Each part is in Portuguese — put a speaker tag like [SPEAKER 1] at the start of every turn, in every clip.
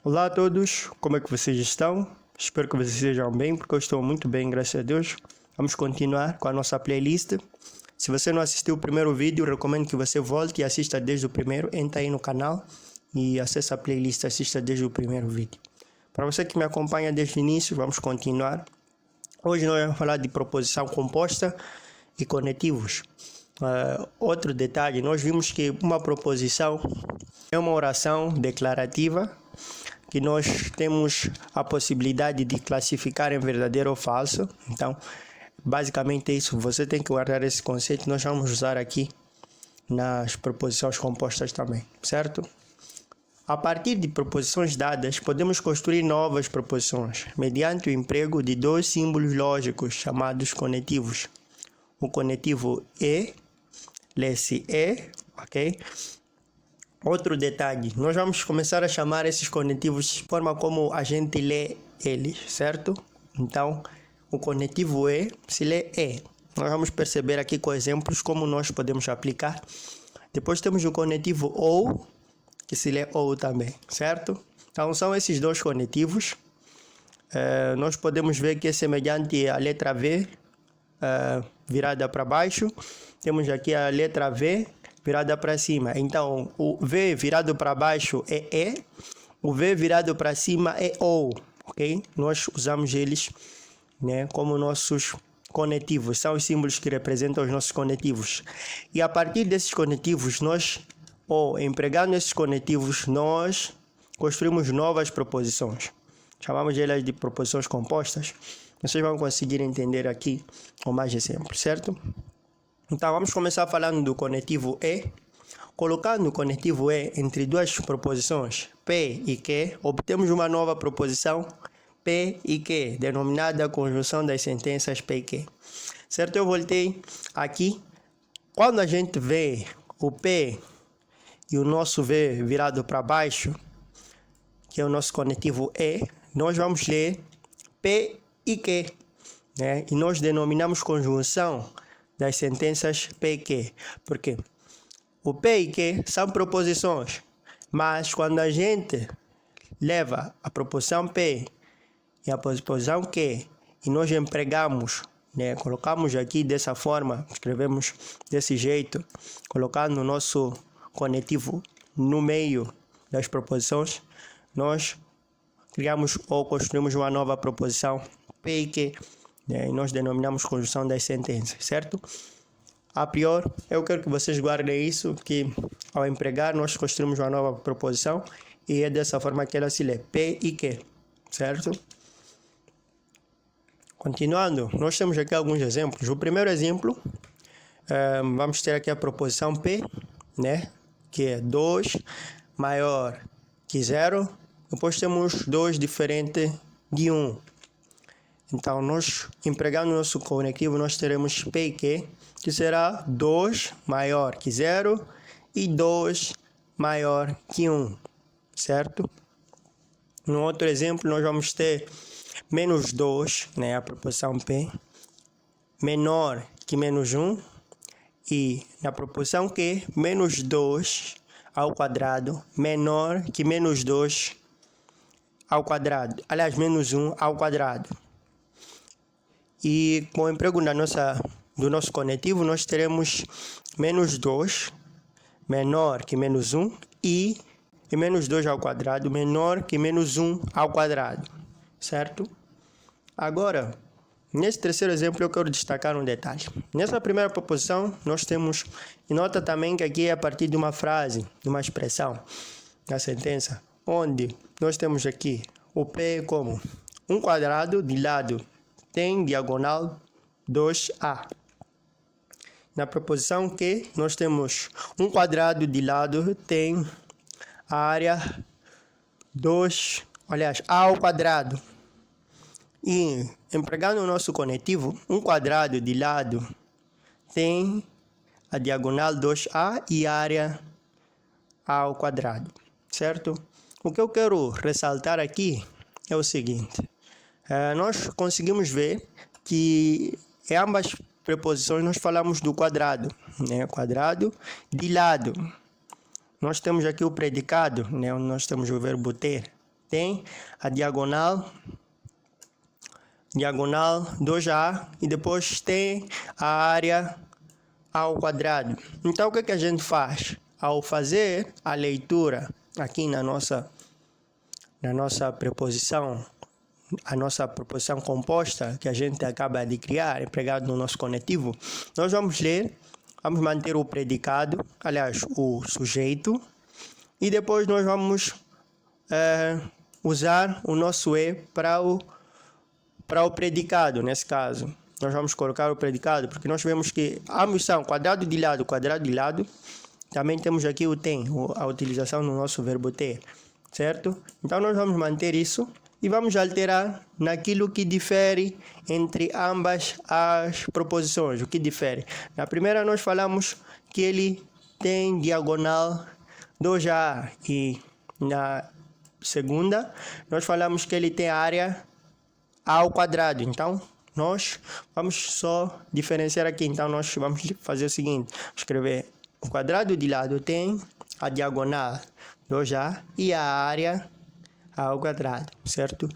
[SPEAKER 1] Olá a todos, como é que vocês estão? Espero que vocês estejam bem, porque eu estou muito bem, graças a Deus. Vamos continuar com a nossa playlist. Se você não assistiu o primeiro vídeo, recomendo que você volte e assista desde o primeiro. Entra aí no canal e acessa a playlist, assista desde o primeiro vídeo. Para você que me acompanha desde o início, vamos continuar. Hoje nós vamos falar de proposição composta e conetivos. Outro detalhe, nós vimos que uma proposição é uma oração declarativa que nós temos a possibilidade de classificar em verdadeiro ou falso. Então, basicamente é isso. Você tem que guardar esse conceito. Nós vamos usar aqui nas proposições compostas também, certo? A partir de proposições dadas, podemos construir novas proposições, mediante o emprego de dois símbolos lógicos chamados conetivos. O conetivo e, lê-se e, ok? Outro detalhe, nós vamos começar a chamar esses conetivos de forma como a gente lê eles, certo? Então, o conetivo e se lê e. Nós vamos perceber aqui com exemplos como nós podemos aplicar. Depois temos o conetivo ou, que se lê ou também, certo? Então, são esses dois conetivos. Nós podemos ver que é semelhante à letra V, virada para baixo. Temos aqui a letra V virada para cima. Então, o V virado para baixo é E, o V virado para cima é OU, ok? Nós usamos eles, né, como nossos conetivos, são os símbolos que representam os nossos conetivos. E a partir desses conetivos, empregando esses conetivos, nós construímos novas proposições. Chamamos elas de proposições compostas. Vocês vão conseguir entender aqui com mais exemplos, certo? Então, vamos começar falando do conectivo e. Colocando o conectivo e entre duas proposições, P e Q, obtemos uma nova proposição, P e Q, denominada conjunção das sentenças P e Q. Certo? Eu voltei aqui. Quando a gente vê o P e o nosso V virado para baixo, que é o nosso conectivo e, nós vamos ler P e Q, né? E nós denominamos conjunção das sentenças P e Q. Por quê? O P e Q são proposições, mas quando a gente leva a proposição P e a proposição Q e nós empregamos, né, colocamos aqui dessa forma, escrevemos desse jeito, colocando o nosso conectivo no meio das proposições, nós criamos ou construímos uma nova proposição P e Q, e nós denominamos conjunção das sentenças, certo? A priori, eu quero que vocês guardem isso, que ao empregar nós construímos uma nova proposição e é dessa forma que ela se lê, P e Q, certo? Continuando, nós temos aqui alguns exemplos. O primeiro exemplo, vamos ter aqui a proposição P, né? Que é 2 maior que 0, depois temos 2 diferente de 1. Então, nós empregando o nosso conectivo, nós teremos P e Q, que será 2 maior que 0 e 2 maior que 1, certo? No outro exemplo, nós vamos ter menos 2, né, a proposição P, menor que menos 1, e na proposição Q, menos 2 ao quadrado, menor que menos 2 ao quadrado, aliás, menos 1 ao quadrado. E com o emprego do nosso conectivo, nós teremos menos 2, menor que menos 1, e menos 2 ao quadrado, menor que menos 1 ao quadrado, certo? Agora, nesse terceiro exemplo, eu quero destacar um detalhe. Nessa primeira proposição, nós temos, e nota também que aqui é a partir de uma frase, de uma expressão, da sentença, onde nós temos aqui o P como 1 quadrado de lado tem diagonal 2A. Na proposição Q, nós temos 1 quadrado de lado tem a área A ao quadrado. E empregando o nosso conectivo, 1 quadrado de lado tem a diagonal 2A e a área A ao quadrado, certo? O que eu quero ressaltar aqui é o seguinte. Nós conseguimos ver que em ambas preposições nós falamos do quadrado, né? Quadrado de lado. Nós temos aqui o predicado, né? Onde nós temos o verbo ter, tem a diagonal 2A e depois tem a área ao quadrado. Então, o que a gente faz? Ao fazer a leitura aqui na nossa preposição, a nossa proposição composta que a gente acaba de criar, empregado no nosso conectivo, nós vamos ler, vamos manter o predicado, aliás, o sujeito, e depois nós vamos usar o nosso E para o predicado, nesse caso. Nós vamos colocar o predicado, porque nós vemos que ambos são quadrado de lado. Também temos aqui o tem, a utilização do nosso verbo ter, certo? Então nós vamos manter isso e vamos alterar naquilo que difere entre ambas as proposições. O que difere? Na primeira nós falamos que ele tem diagonal 2A e na segunda nós falamos que ele tem área ao quadrado. Então nós vamos só diferenciar aqui. Então nós vamos fazer o seguinte: escrever o quadrado de lado tem a diagonal 2A e a área ao quadrado, certo?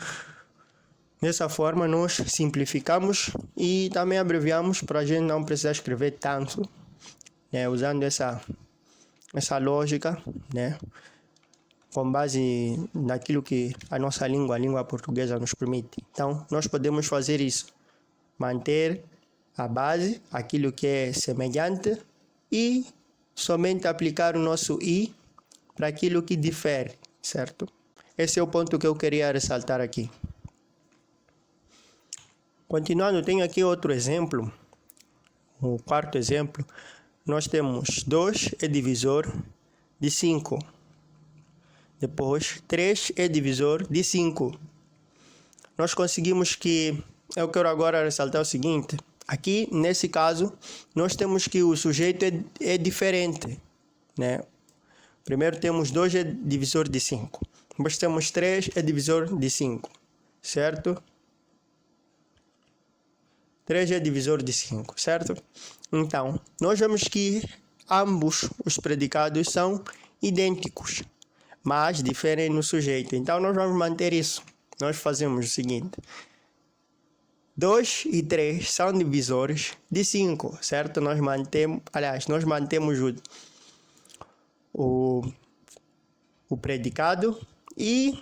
[SPEAKER 1] Dessa forma nós simplificamos e também abreviamos para a gente não precisar escrever tanto, né? Usando essa lógica, né? Com base naquilo que a nossa língua, a língua portuguesa, nos permite. Então nós podemos fazer isso, manter a base, aquilo que é semelhante, e somente aplicar o nosso i para aquilo que difere, certo? Esse é o ponto que eu queria ressaltar aqui. Continuando, tenho aqui outro exemplo, o quarto exemplo. Nós temos 2 é divisor de 5. Depois, 3 é divisor de 5. Nós conseguimos que... Eu quero agora ressaltar o seguinte. Aqui, nesse caso, nós temos que o sujeito é diferente, né? Primeiro temos 2 é divisor de 5. Depois temos 3 é divisor de 5, certo? 3 é divisor de 5, certo? Então, nós vemos que ambos os predicados são idênticos, mas diferem no sujeito. Então, nós vamos manter isso. Nós fazemos o seguinte: 2 e 3 são divisores de 5, certo? Nós mantemos o predicado e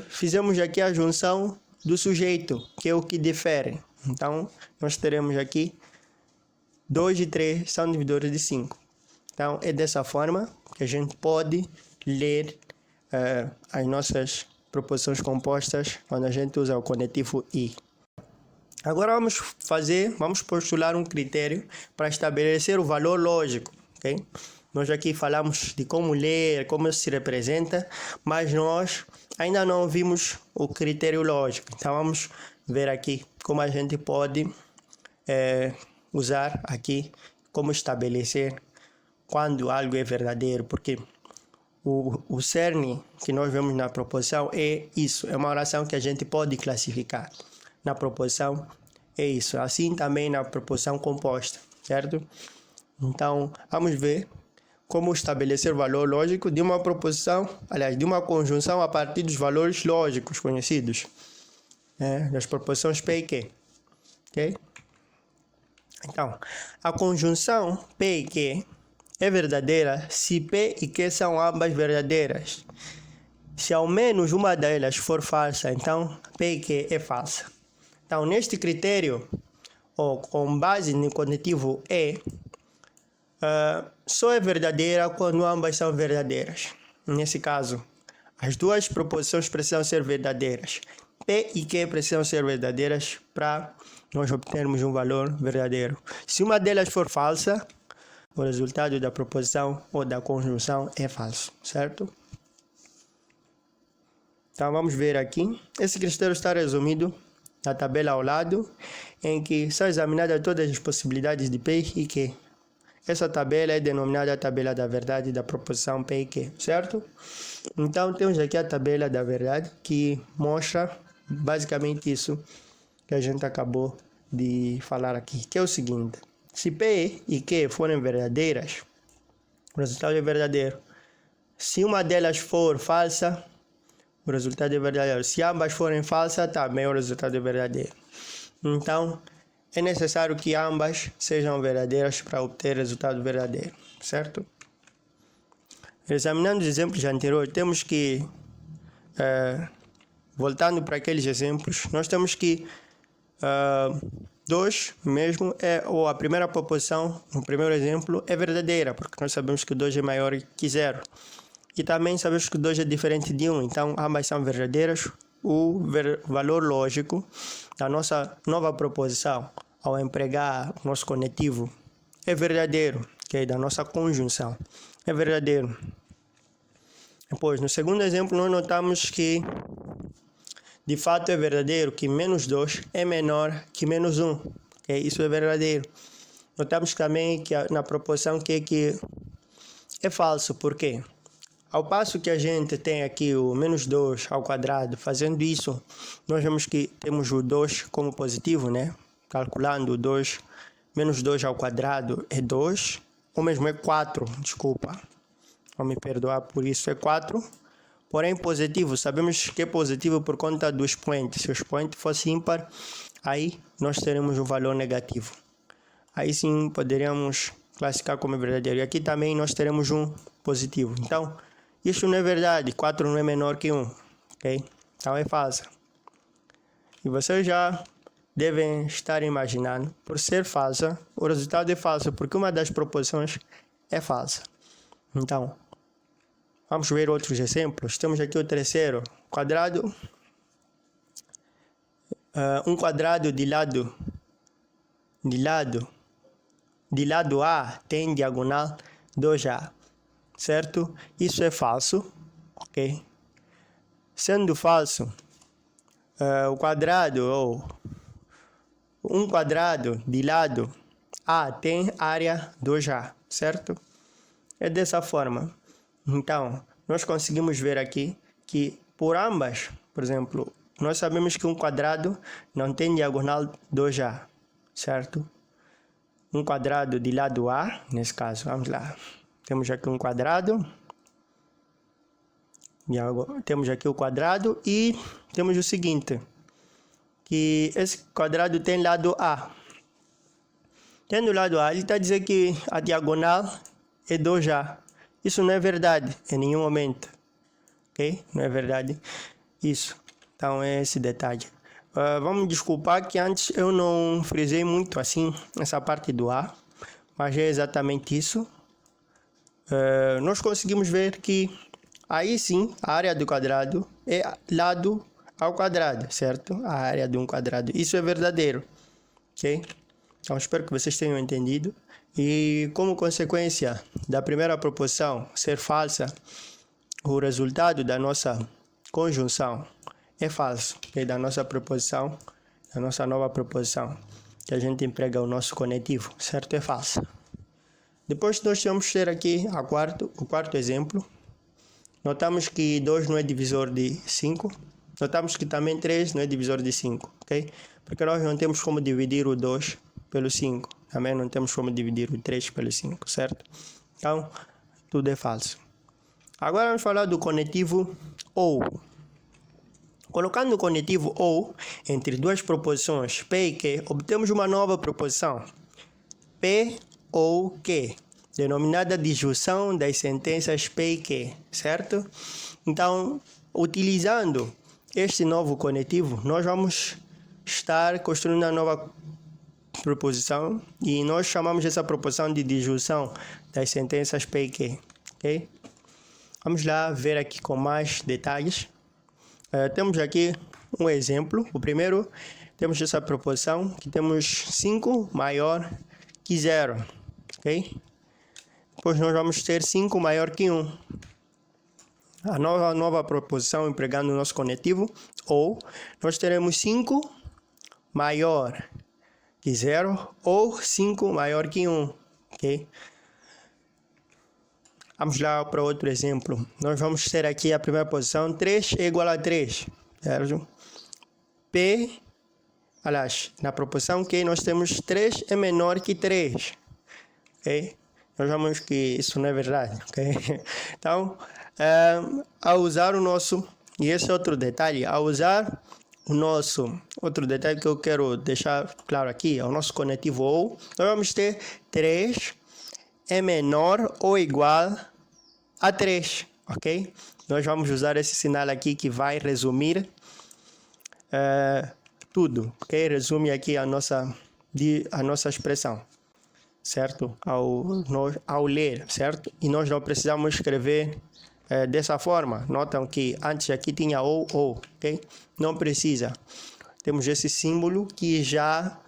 [SPEAKER 1] fizemos aqui a junção do sujeito, que é o que difere. Então, nós teremos aqui 2 e 3 são divisores de 5. Então, é dessa forma que a gente pode ler as nossas proposições compostas quando a gente usa o conectivo i. Agora vamos postular um critério para estabelecer o valor lógico, ok? Nós aqui falamos de como ler, como se representa, mas nós ainda não vimos o critério lógico. Então vamos ver aqui como a gente pode usar aqui, como estabelecer quando algo é verdadeiro, porque o cerne que nós vemos na proposição é isso, é uma oração que a gente pode classificar. Na proposição é isso, assim também na proposição composta, certo? Então, vamos ver como estabelecer o valor lógico de uma proposição, aliás, de uma conjunção a partir dos valores lógicos conhecidos, das proposições P e Q, ok? Então, a conjunção P e Q é verdadeira se P e Q são ambas verdadeiras. Se ao menos uma delas for falsa, então P e Q é falsa. Então, neste critério, ou com base no conectivo E, só é verdadeira quando ambas são verdadeiras. Nesse caso, as duas proposições precisam ser verdadeiras. P e Q precisam ser verdadeiras para nós obtermos um valor verdadeiro. Se uma delas for falsa, o resultado da proposição ou da conjunção é falso, certo? Então vamos ver aqui. Esse critério está resumido na tabela ao lado, em que são examinadas todas as possibilidades de P e Q. Essa tabela é denominada a tabela da verdade da proposição P e Q, certo? Então temos aqui a tabela da verdade, que mostra basicamente isso que a gente acabou de falar aqui, que é o seguinte: se P e Q forem verdadeiras, o resultado é verdadeiro. Se uma delas for falsa, o resultado é verdadeiro. Se ambas forem falsas, também o resultado é verdadeiro. Então, é necessário que ambas sejam verdadeiras para obter resultado verdadeiro, certo? Examinando os exemplos anteriores, temos que, voltando para aqueles exemplos, nós temos que 2 mesmo, ou a primeira proposição, no primeiro exemplo, é verdadeira, porque nós sabemos que 2 é maior que 0. E também sabemos que 2 é diferente de 1, então ambas são verdadeiras. O valor lógico da nossa nova proposição, ao empregar o nosso conectivo, é verdadeiro, okay? Da nossa conjunção, é verdadeiro. Depois, no segundo exemplo, nós notamos que de fato é verdadeiro que menos 2 é menor que menos 1. Okay? Isso é verdadeiro. Notamos também que na proposição que é falso. Por quê? Ao passo que a gente tem aqui o menos 2 ao quadrado, fazendo isso, nós vemos que temos o 2 como positivo, né? Calculando o 2, menos 2 ao quadrado é 2, ou mesmo é 4, desculpa. Vou me perdoar por isso, é 4. Porém, positivo, sabemos que é positivo por conta do expoente. Se o expoente fosse ímpar, aí nós teremos um valor negativo. Aí sim poderíamos classificar como verdadeiro. E aqui também nós teremos um positivo. Então, isso não é verdade. 4 não é menor que 1. Ok? Então é falsa. E vocês já devem estar imaginando, por ser falsa, o resultado é falso, porque uma das proposições é falsa. Então, vamos ver outros exemplos. Temos aqui o terceiro. Quadrado. Um quadrado de lado A tem diagonal 2A. Certo? Isso é falso. Ok? Sendo falso, o quadrado ou um quadrado de lado A tem área 2A. Certo? É dessa forma. Então, nós conseguimos ver aqui que por ambas, por exemplo, nós sabemos que um quadrado não tem diagonal 2A, certo? Um quadrado de lado A, nesse caso, vamos lá. Temos aqui um quadrado. Temos aqui o quadrado e temos o seguinte, que esse quadrado tem lado A. Tendo lado A, ele está dizendo que a diagonal é 2A. Isso não é verdade em nenhum momento, ok? Não é verdade isso. Então é esse detalhe. Vamos desculpar que antes eu não frisei muito assim essa parte do A, mas é exatamente isso. Nós conseguimos ver que aí sim a área do quadrado é lado ao quadrado, certo? A área de um quadrado. Isso é verdadeiro, ok? Então espero que vocês tenham entendido. E como consequência da primeira proposição ser falsa, o resultado da nossa conjunção é falso. E da nossa proposição, da nossa nova proposição, que a gente emprega o nosso conectivo, certo? É falsa. Depois nós vamos ter aqui o quarto exemplo. Notamos que 2 não é divisor de 5. Notamos que também 3 não é divisor de 5, ok? Porque nós não temos como dividir o 2 pelo 5. Também não temos como dividir o 3 pelo 5, certo? Então, tudo é falso. Agora vamos falar do conectivo OU. Colocando o conectivo OU entre duas proposições P e Q, obtemos uma nova proposição. P ou Q, denominada disjunção das sentenças P e Q, certo? Então, utilizando este novo conectivo, nós vamos estar construindo uma nova proposição e nós chamamos essa proposição de disjunção das sentenças P e Q, ok? Vamos lá ver aqui com mais detalhes. Temos aqui um exemplo. O primeiro, temos essa proposição que temos 5 maior que 0, ok? Depois nós vamos ter 5 maior que 1. A nova proposição empregando o nosso conectivo, ou nós teremos 5 maior que 0 ou 5 maior que 1, ok? Vamos lá para outro exemplo. Nós vamos ter aqui a primeira posição, 3 é igual a 3, certo? P, aliás, na proposição Q nós temos 3 é menor que 3, ok? Nós vamos que isso não é verdade, ok? Então, ao usar o nosso E esse é outro detalhe, ao usar o nosso, outro detalhe que eu quero deixar claro aqui, é o nosso conectivo OU, nós vamos ter 3 é menor ou igual a 3, ok? Nós vamos usar esse sinal aqui que vai resumir tudo, ok? Resume aqui a nossa expressão, certo? Ao ler, certo? E nós não precisamos escrever dessa forma. Notam que antes aqui tinha ou, ok? Não precisa. Temos esse símbolo que já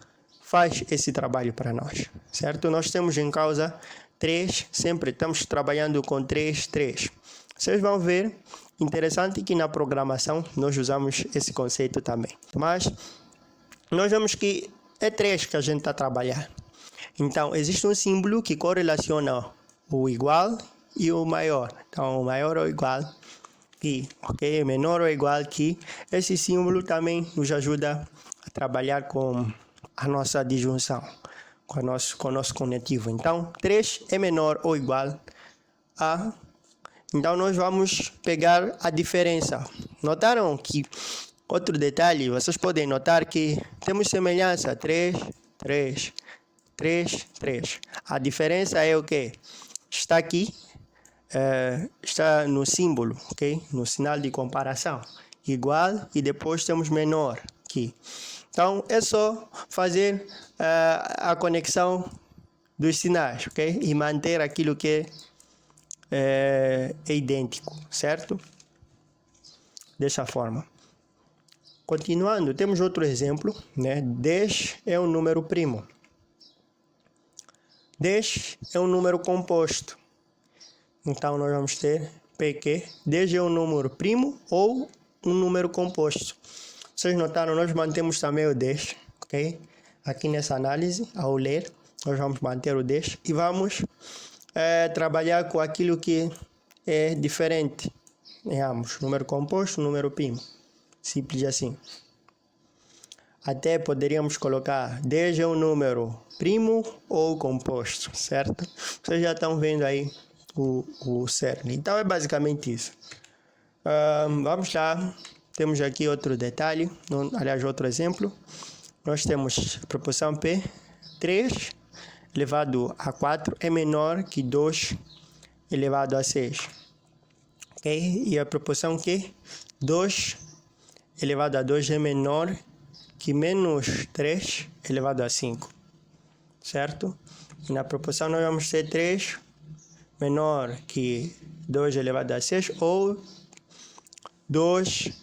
[SPEAKER 1] faz esse trabalho para nós, certo? Nós temos em causa 3, sempre estamos trabalhando com 3. Vocês vão ver, interessante que na programação nós usamos esse conceito também. Mas nós vemos que é 3 que a gente está a trabalhar. Então, existe um símbolo que correlaciona o igual e o maior. Então, o maior ou igual que, ok? Menor ou igual que. Esse símbolo também nos ajuda a trabalhar com a nossa disjunção, com o nosso conectivo. Então, 3 é menor ou igual a. Então, nós vamos pegar a diferença. Notaram que, outro detalhe, vocês podem notar que temos semelhança. 3. A diferença é o quê? Está aqui, está no símbolo, ok? No sinal de comparação. Igual e depois temos menor aqui. Então, é só fazer a conexão dos sinais, ok? E manter aquilo que é idêntico, certo? Dessa forma. Continuando, temos outro exemplo, né? 10 é um número primo. 10 é um número composto. Então, nós vamos ter PQ. 10 é um número primo ou um número composto. Vocês notaram, nós mantemos também o 10, ok? Aqui nessa análise, ao ler, nós vamos manter o 10 e vamos trabalhar com aquilo que é diferente em ambos. Número composto, número primo. Simples assim. Até poderíamos colocar 10 é um número primo ou composto, certo? Vocês já estão vendo aí o cerne. Então é basicamente isso. Vamos lá. Temos aqui outro detalhe, aliás, outro exemplo. Nós temos a proporção P, 3 elevado a 4 é menor que 2 elevado a 6. Ok? E a proporção Q, 2 elevado a 2 é menor que menos 3 elevado a 5. Certo? E na proporção nós vamos ter 3 menor que 2 elevado a 6 ou 2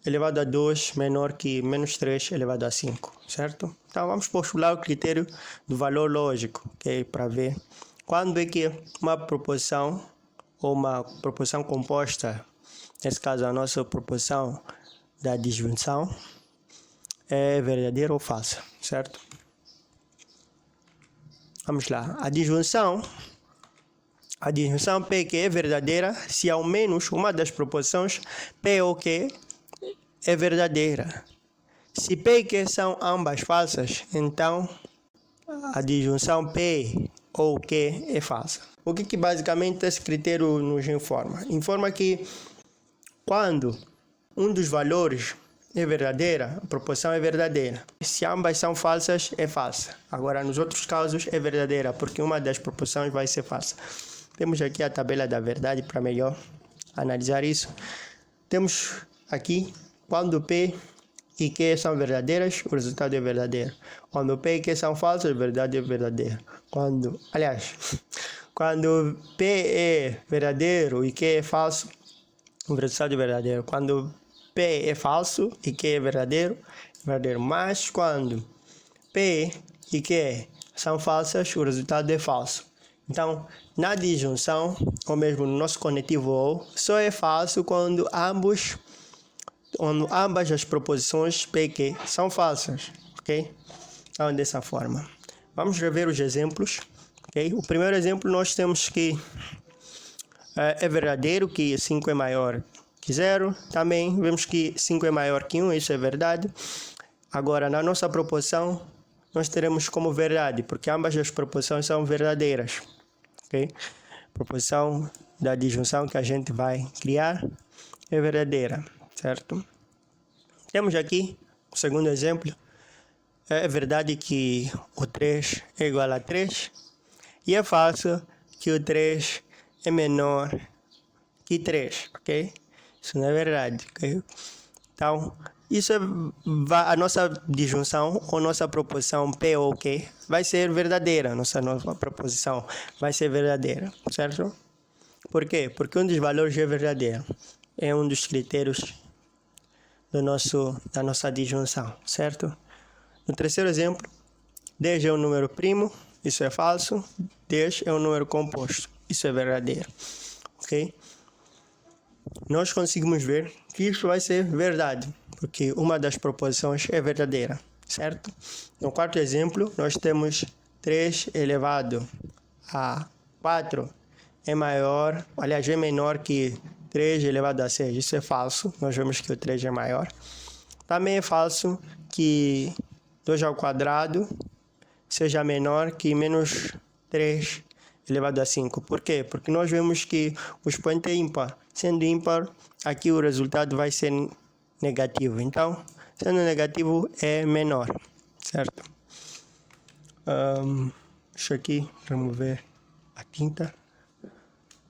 [SPEAKER 1] elevado a 2 menor que menos 3 elevado a 5, certo? Então, vamos postular o critério do valor lógico, ok? Para ver quando é que uma proporção ou uma proporção composta, nesse caso a nossa proporção da disjunção, é verdadeira ou falsa, certo? Vamos lá. A disjunção PQ é verdadeira se ao menos uma das proporções P ou Q é verdadeira. Se P e Q são ambas falsas, então a disjunção P ou Q é falsa. O que basicamente esse critério nos informa? Informa que quando um dos valores é verdadeira, a proporção é verdadeira. Se ambas são falsas, é falsa. Agora, nos outros casos, é verdadeira, porque uma das proporções vai ser falsa. Temos aqui a tabela da verdade para melhor analisar isso. Temos aqui, quando P e Q são verdadeiras, o resultado é verdadeiro. Quando P e Q são falsas, a verdade é verdadeira. Quando P é verdadeiro e Q é falso, o resultado é verdadeiro. Quando P é falso e Q é verdadeiro. Mas quando P e Q são falsas, o resultado é falso. Então, na disjunção, ou mesmo no nosso conectivo OU, só é falso quando ambas as proposições P e Q são falsas, ok? Então, dessa forma. Vamos rever os exemplos, ok? O primeiro exemplo, nós temos que é verdadeiro que 5 é maior que 0. Também vemos que 5 é maior que 1, isso é verdade. Agora, na nossa proporção, nós teremos como verdade, porque ambas as proporções são verdadeiras, ok? Proporção da disjunção que a gente vai criar é verdadeira, certo? Temos aqui o segundo exemplo. É verdade que o 3 é igual a 3 e é falso que o 3 é menor que 3, ok? Isso não é verdade, ok? Então, isso é a nossa disjunção ou nossa proposição P ou Q vai ser verdadeira. Nossa proposição vai ser verdadeira, certo? Por quê? Porque um dos valores é verdadeiro. É um dos critérios da nossa disjunção, certo? No terceiro exemplo, 10 é um número primo, isso é falso. 10 é um número composto, isso é verdadeiro, ok? Nós conseguimos ver que isso vai ser verdade, porque uma das proposições é verdadeira, certo? No quarto exemplo, nós temos 3 elevado a 4 é maior, aliás, é menor que 3 elevado a 6. Isso é falso, nós vemos que o 3 é maior. Também é falso que 2 ao quadrado seja menor que menos 3 elevado a 5. Por quê? Porque nós vemos que o expoente é ímpar. Sendo ímpar, aqui o resultado vai ser negativo. Então, sendo negativo, é menor, certo? Deixa aqui remover a tinta.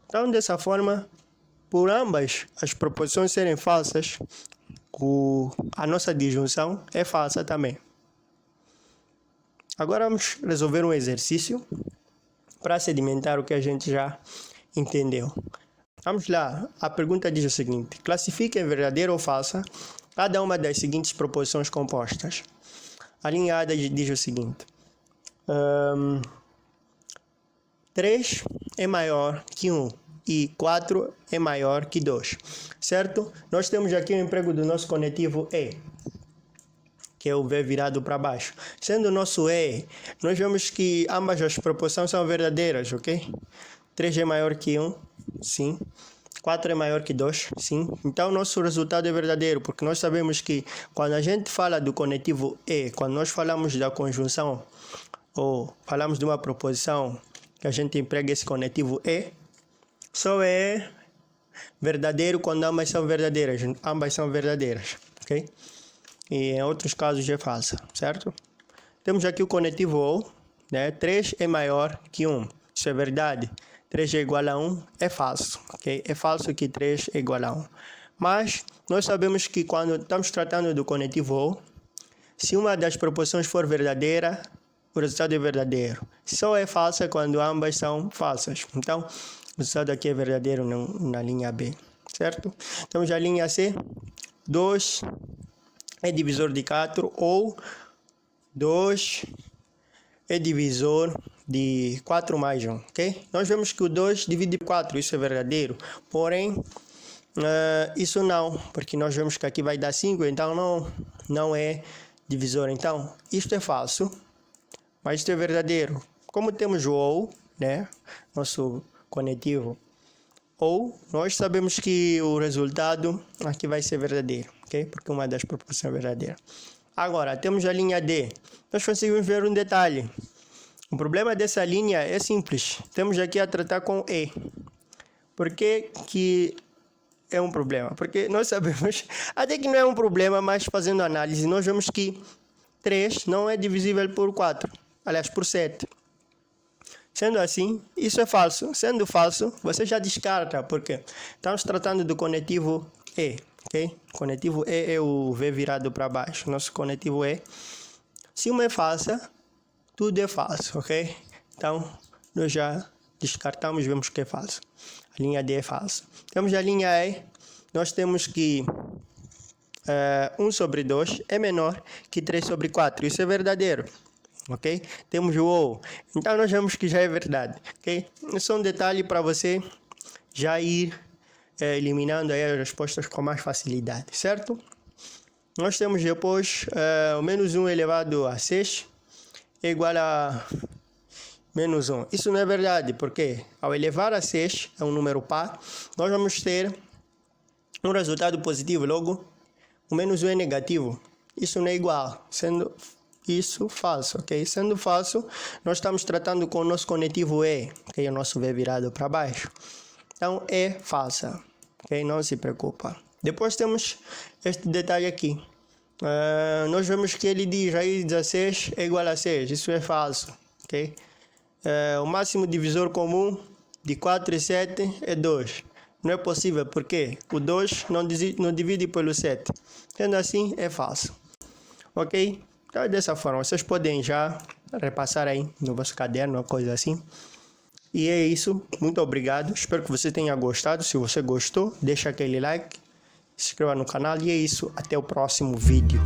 [SPEAKER 1] Então, dessa forma, por ambas as proposições serem falsas, a nossa disjunção é falsa também. Agora vamos resolver um exercício para sedimentar o que a gente já entendeu. Vamos lá, a pergunta diz o seguinte: classifique em verdadeira ou falsa cada uma das seguintes proposições compostas. A linha A diz o seguinte: 3 é maior que 1 e 4 é maior que 2, certo? Nós temos aqui o emprego do nosso conectivo E, que é o V virado para baixo. Sendo o nosso E, nós vemos que ambas as proposições são verdadeiras, ok? 3 é maior que 1, sim. 4 é maior que 2, sim. Então, nosso resultado é verdadeiro, porque nós sabemos que quando a gente fala do conectivo E, quando nós falamos da conjunção, ou falamos de uma proposição que a gente emprega esse conectivo E, só é verdadeiro quando ambas são verdadeiras. Ambas são verdadeiras, ok? E em outros casos é falsa, certo? Temos aqui o conectivo OU, né? 3 é maior que 1. Isso é verdade. 3 é igual a 1 é falso, ok? É falso que 3 é igual a 1. Mas nós sabemos que quando estamos tratando do conectivo OU, se uma das proposições for verdadeira, o resultado é verdadeiro. Só é falsa quando ambas são falsas. Então, o resultado aqui é verdadeiro na linha B, certo? Temos a linha C. 2 é divisor de 4 ou 2 é divisor de 4 mais 1, ok? Nós vemos que o 2 divide 4, isso é verdadeiro. Porém, isso não, porque nós vemos que aqui vai dar 5, então não é divisor. Então, isto é falso, mas isto é verdadeiro. Como temos o OU, né? Nosso conectivo OU, nós sabemos que o resultado aqui vai ser verdadeiro, ok? Porque uma das proposições é verdadeira. Agora, temos a linha D. Nós conseguimos ver um detalhe. O problema dessa linha é simples. Temos aqui a tratar com E. Por que é um problema? Porque nós sabemos, até que não é um problema, mas fazendo análise, nós vemos que 3 não é divisível por 4. Aliás, por 7. Sendo assim, isso é falso. Sendo falso, você já descarta, porque estamos tratando do conectivo E, ok? O conectivo E é o V virado para baixo. Nosso conectivo E. Se uma é falsa, tudo é falso, ok? Então, nós já descartamos, vemos que é falso. A linha D é falsa. Temos a linha E. Nós temos que 1 sobre 2 é menor que 3 sobre 4. Isso é verdadeiro. Ok? Temos o OU. Então, nós vemos que já é verdade. Ok? É só um detalhe para você já ir eliminando aí as respostas com mais facilidade, certo? Nós temos depois o menos 1 elevado a 6 é igual a menos 1. Isso não é verdade, porque ao elevar a 6 é um número par, nós vamos ter um resultado positivo. Logo, o menos 1 é negativo. Isso não é igual, sendo isso falso, ok? Sendo falso, nós estamos tratando com o nosso conectivo E, ok? O nosso V virado para baixo. Então, é falsa, ok? Não se preocupa. Depois temos este detalhe aqui. Nós vemos que ele diz raiz de 16 é igual a 6. Isso é falso. Okay? O máximo divisor comum de 4 e 7 é 2. Não é possível porque o 2 não divide pelo 7. Sendo assim, é falso. Ok? Então, dessa forma, vocês podem já repassar aí no vosso caderno, uma coisa assim. E é isso. Muito obrigado. Espero que você tenha gostado. Se você gostou, deixa aquele like. Se inscreva no canal. E é isso. Até o próximo vídeo.